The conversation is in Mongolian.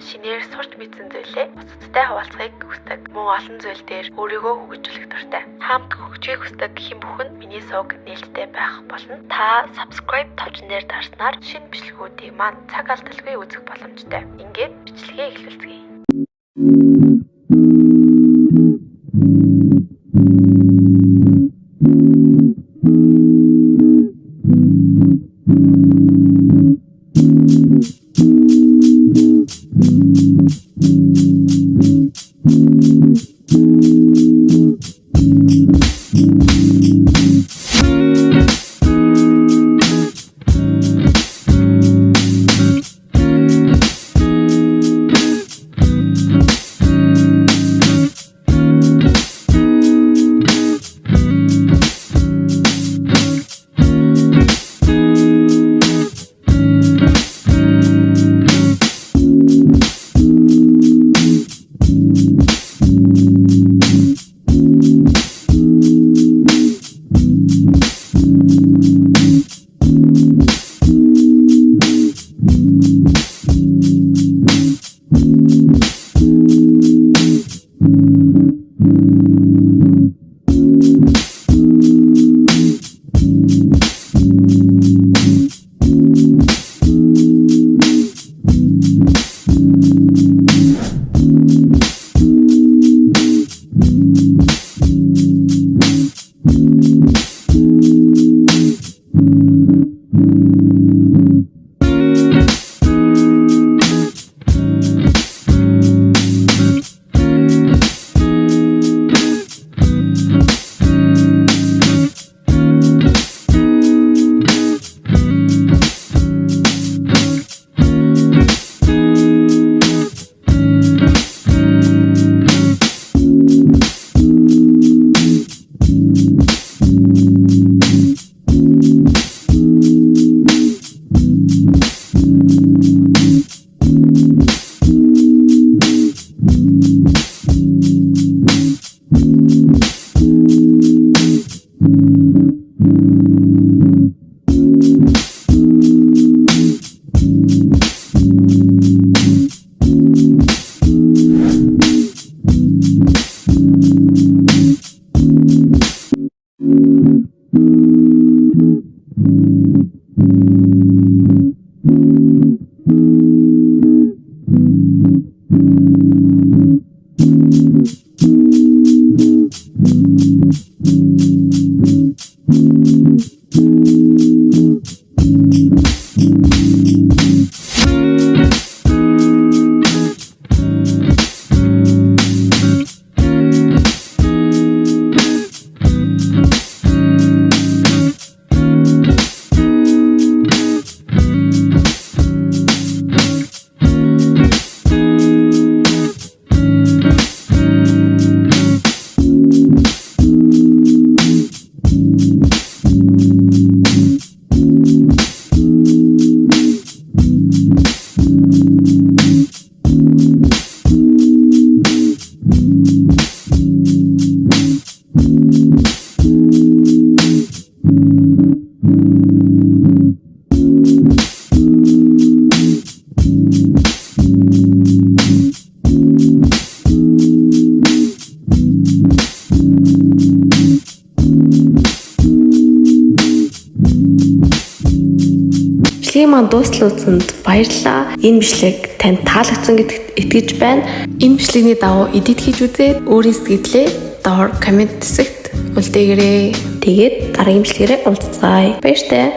шинээр сурч мэдсэн зүйлээ бусадтай хуваалцахыг хүсдэг. Мөн олон зүйл дээр өөрийгөө хөгжүүлэх дуртай. Хамт хөгжихийг хүсдэг хэн бүхэн миний сувг нээлттэй байх болно. Та subscribe товчон дээр дарснаар шинэ бичлэгүүдийг маань цаг алдалгүй үзэх боломжтой. Ингээд бичлэгээ эхлүүлцгээе. Бичлэгийн маань дуустал үзсэнд баярлалаа. Энэ бичлэг танд таалагдсан гэдэгт итгэж байна. Энэ бичлэгний дагуу эдит хийж үзээд өөрийн сэтгэлээ доор коммент хэсэгт үлдээгээрэй. Тэгээд дараагийн бичлэгээрээ уулзцаая. Баяртай.